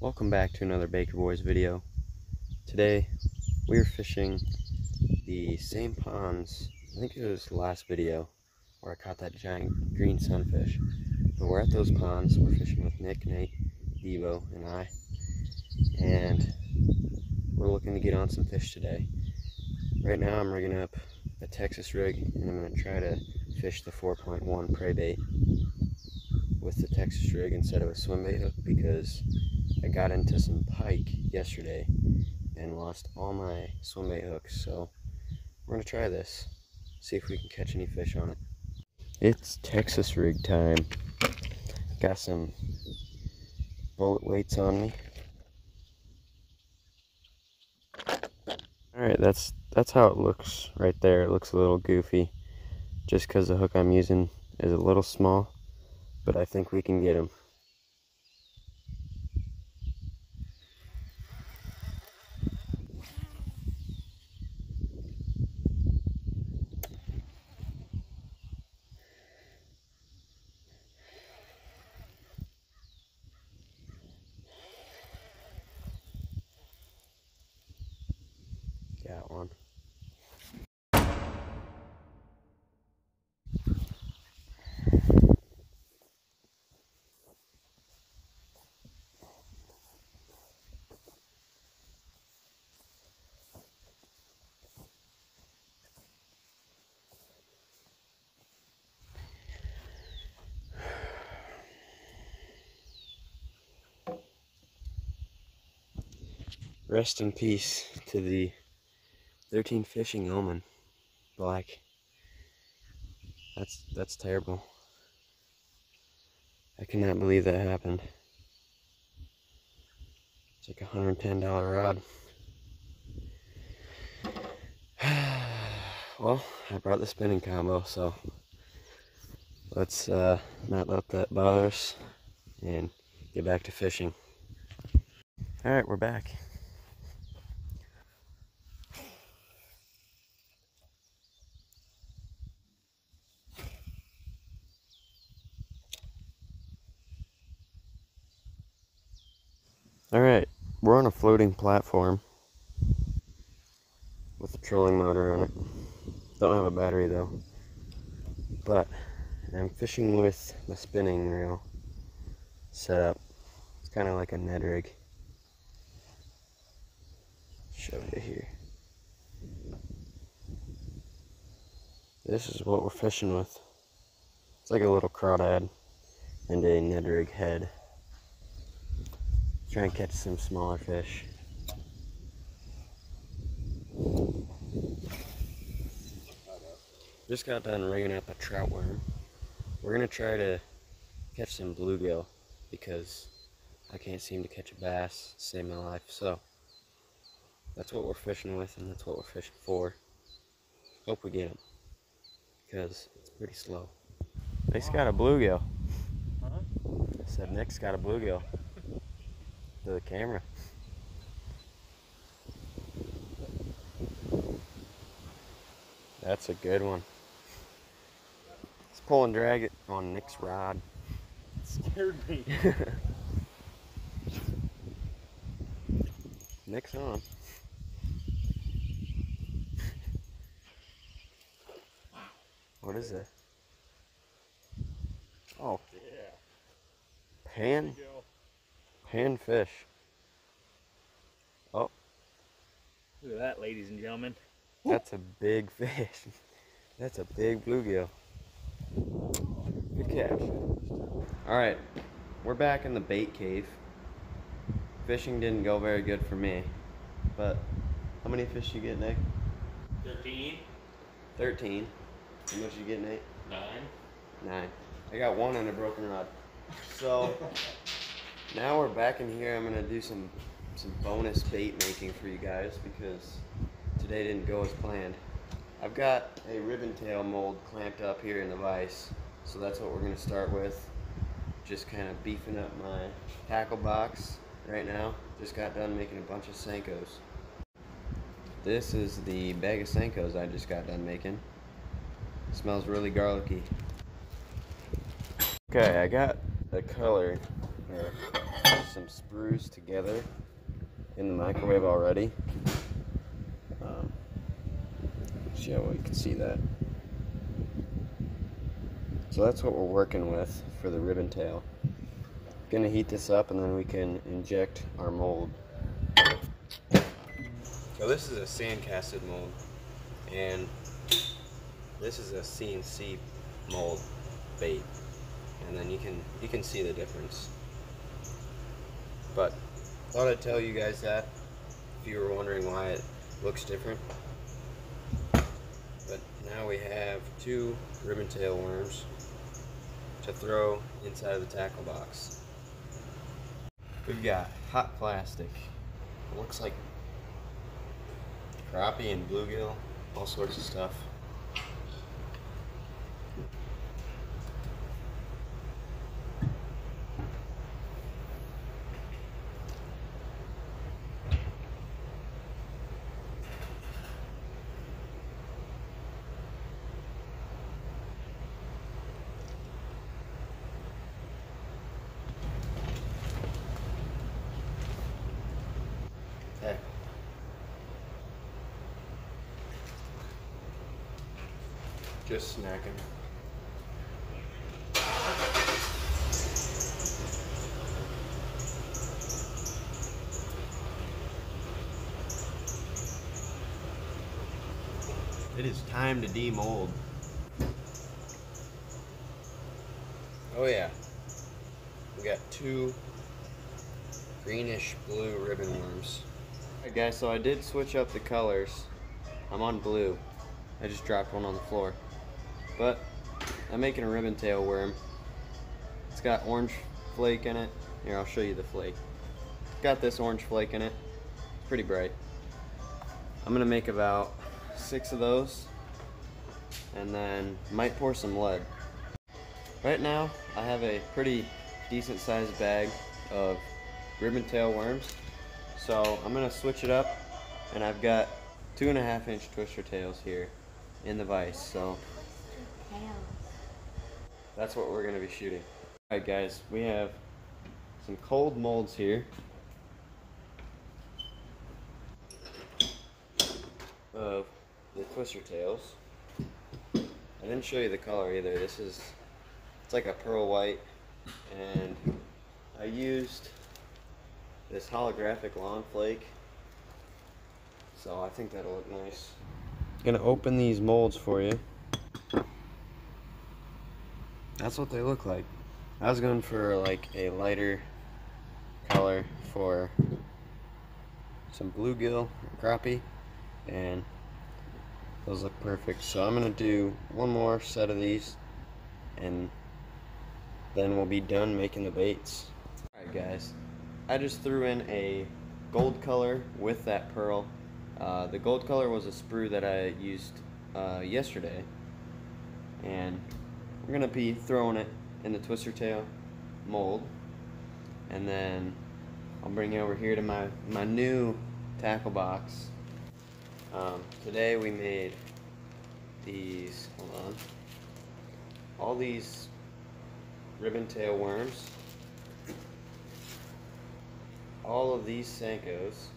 Welcome back to another Baker Boys video. Today we are fishing the same ponds. I think it was the last video where I caught that giant green sunfish. But we're at those ponds. We're fishing with Nick, Nate, Devo, and I. And we're looking to get on some fish today. Right now I'm rigging up a Texas rig and I'm going to try to fish the 4.1 prey bait with the Texas rig instead of a swim bait hook because I got into some pike yesterday and lost all my swim bait hooks, so we're gonna try this, see if we can catch any fish on it. It's Texas rig time. Got some bullet weights on me. Alright, that's how it looks right there. It looks a little goofy just because the hook I'm using is a little small, but I think we can get him. Got one. Rest in peace to the 13 fishing omen. Black. That's terrible. I cannot believe that happened. It's like a $110 rod. Well, I brought the spinning combo, so let's not let that bother us and get back to fishing. Alright, we're back. Alright, we're on a floating platform with a trolling motor on it. Don't have a battery though. But I'm fishing with my spinning reel set up. It's kind of like a Ned rig. Show you here. This is what we're fishing with. It's like a little crawdad and a Ned rig head. Try and catch some smaller fish. Just got done rigging up a trout worm. We're gonna try to catch some bluegill because I can't seem to catch a bass to save my life. So that's what we're fishing with and that's what we're fishing for. Hope we get them because it's pretty slow. Nick's got a bluegill. I said Nick's got a bluegill. To the camera. That's a good one. Let's pull and drag it on Nick's rod. It scared me. Nick's on. What is it? Oh. Yeah. Panfish. Oh. Look at that, ladies and gentlemen. That's a big fish. That's a big bluegill. Good catch. Alright, we're back in the bait cave. Fishing didn't go very good for me. But how many fish you get, Nick? 13. 13. How much you get, Nate? 9. 9. I got 1 on a broken rod. So now we're back in here. I'm gonna do some bonus bait making for you guys because today didn't go as planned. I've got a ribbon tail mold clamped up here in the vise, so that's what we're gonna start with. Just kind of beefing up my tackle box right now. Just got done making a bunch of Senkos. This is the bag of Senkos I just got done making. It smells really garlicky. Okay, I got the color some sprues together in the microwave already. Yeah, well, you can see that. So that's what we're working with for the ribbon tail. Gonna heat this up and then we can inject our mold. So this is a sand casted mold, and this is a CNC mold bait, and then you can see the difference. But thought I'd tell you guys that if you were wondering why it looks different. But now we have 2 ribbon tail worms to throw inside of the tackle box. We've got hot plastic. It looks like crappie and bluegill, all sorts of stuff. Hey. Just snacking. It is time to demold. Oh yeah. We got 2 greenish blue ribbon worms. Alright guys, so I did switch up the colors. I'm on blue. I just dropped one on the floor. But I'm making a ribbon tail worm. It's got orange flake in it. Here, I'll show you the flake. It's got this orange flake in it. It's pretty bright. I'm gonna make about 6 of those, and then might pour some lead. Right now, I have a pretty decent sized bag of ribbon tail worms. So I'm gonna switch it up, and I've got 2.5-inch twister tails here in the vise. So that's what we're gonna be shooting. Alright guys, we have some cold molds here of the twister tails. I didn't show you the color either. It's like a pearl white, and I used this holographic lawn flake, so I think that'll look nice. Gonna open these molds for you. That's what they look like. I was going for like a lighter color for some bluegill, crappie, and those look perfect. So I'm gonna do one more set of these, and then we'll be done making the baits. Alright guys, I just threw in a gold color with that pearl. The gold color was a sprue that I used yesterday, and we're gonna be throwing it in the twister tail mold, and then I'll bring you over here to my new tackle box. Today we made these, hold on, all these ribbon tail worms, all of these Senkos,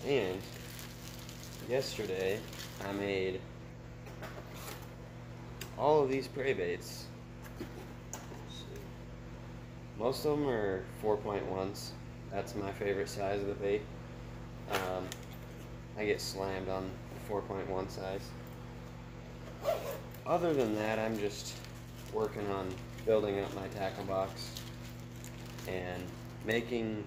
and yesterday I made all of these prey baits. Most of them are 4.1s. That's my favorite size of the bait. I get slammed on the 4.1 size. Other than that, I'm just working on building up my tackle box and making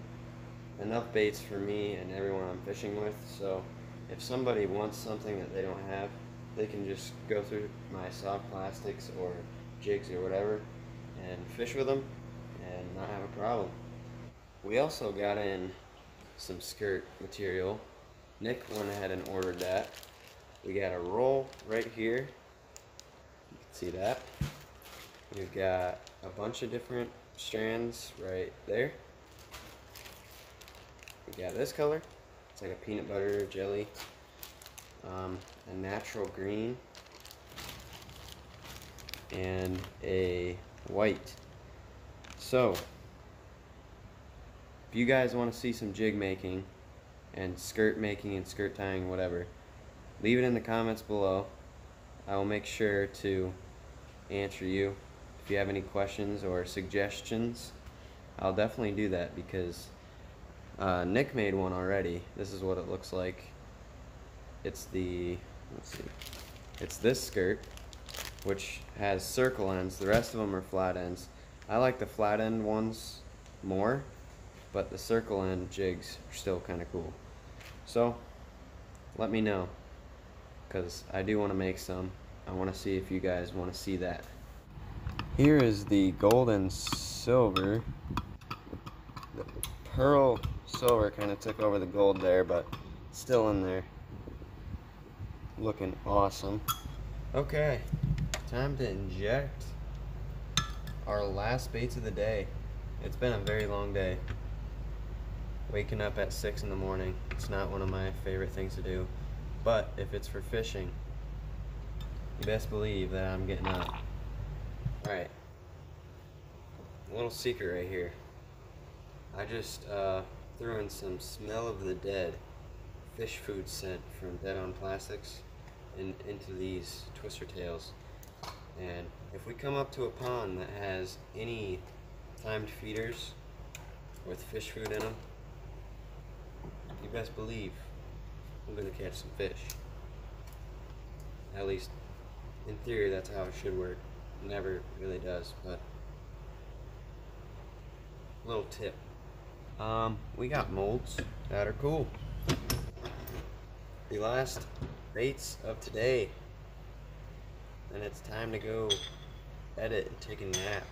enough baits for me and everyone I'm fishing with. So if somebody wants something that they don't have, they can just go through my soft plastics or jigs or whatever and fish with them and not have a problem. We also got in some skirt material. Nick went ahead and ordered that. We got a roll right here. You can see that. We've got a bunch of different strands right there. We got this color. It's like a peanut butter jelly. A natural green. And a white. So, if you guys want to see some jig making and skirt tying, whatever, leave it in the comments below. I will make sure to answer you. If you have any questions or suggestions, I'll definitely do that, because Nick made one already. This is what it looks like. It's the, let's see, it's this skirt, which has circle ends. The rest of them are flat ends. I like the flat end ones more, but the circle end jigs are still kind of cool. So let me know, because I do want to make some. I want to see if you guys want to see that. Here is the gold and silver. The pearl silver kind of took over the gold there, but still in there. Looking awesome. Okay, time to inject our last baits of the day. It's been a very long day. Waking up at 6 in the morning, it's not one of my favorite things to do, but if it's for fishing, you best believe that I'm getting up. Alright, a little secret right here. I just threw in some Smell of the Dead fish food scent from Dead on Plastics into these twister tails. And if we come up to a pond that has any timed feeders with fish food in them, you best believe I'm gonna catch some fish. At least in theory, that's how it should work. It never really does, but little tip. We got molds that are cool. The last baits of today, and it's time to go edit and take a nap.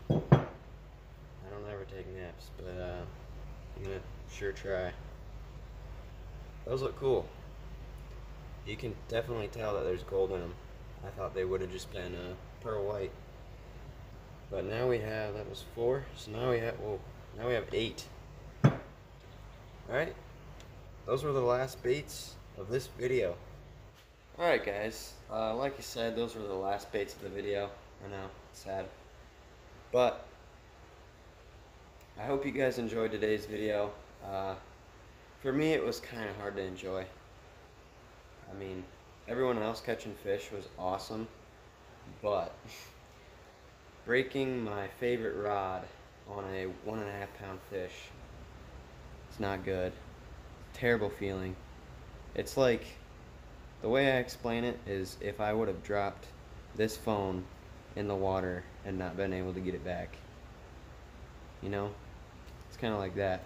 I don't ever take naps, but I'm gonna sure try. Those look cool. You can definitely tell that there's gold in them. I thought they would have just been pearl white, but now we have, that was 4, so now we have, whoa, now we have 8. Alright, those were the last baits of this video. Alright guys, like I said, those were the last baits of the video. I know, it's sad, but I hope you guys enjoyed today's video. For me, it was kind of hard to enjoy. I mean, everyone else catching fish was awesome, but breaking my favorite rod on a 1.5 pound fish, it's not good. Terrible feeling. It's like, the way I explain it is if I would have dropped this phone in the water and not been able to get it back. You know? It's kind of like that.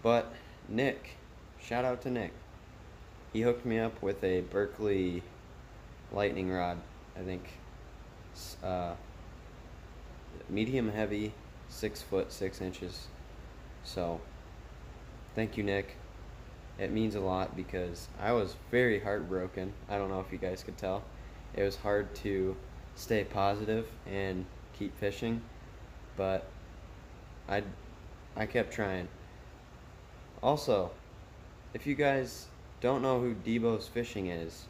But Nick, shout out to Nick. He hooked me up with a Berkley lightning rod, I think. Medium heavy, 6 foot 6 inches. So, thank you, Nick. It means a lot because I was very heartbroken. I don't know if you guys could tell. It was hard to stay positive and keep fishing, but I kept trying. Also, if you guys don't know who Debo's Fishing is,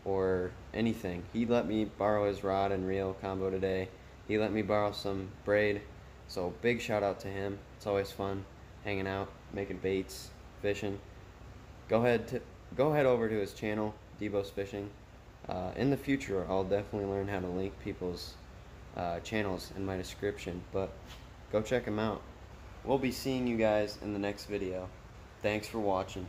or anything, he let me borrow his rod and reel combo today. He let me borrow some braid, so big shout out to him. It's always fun hanging out, making baits, fishing. Go ahead over to his channel, Debo's Fishing. In the future, I'll definitely learn how to link people's channels in my description, but go check them out. We'll be seeing you guys in the next video. Thanks for watching.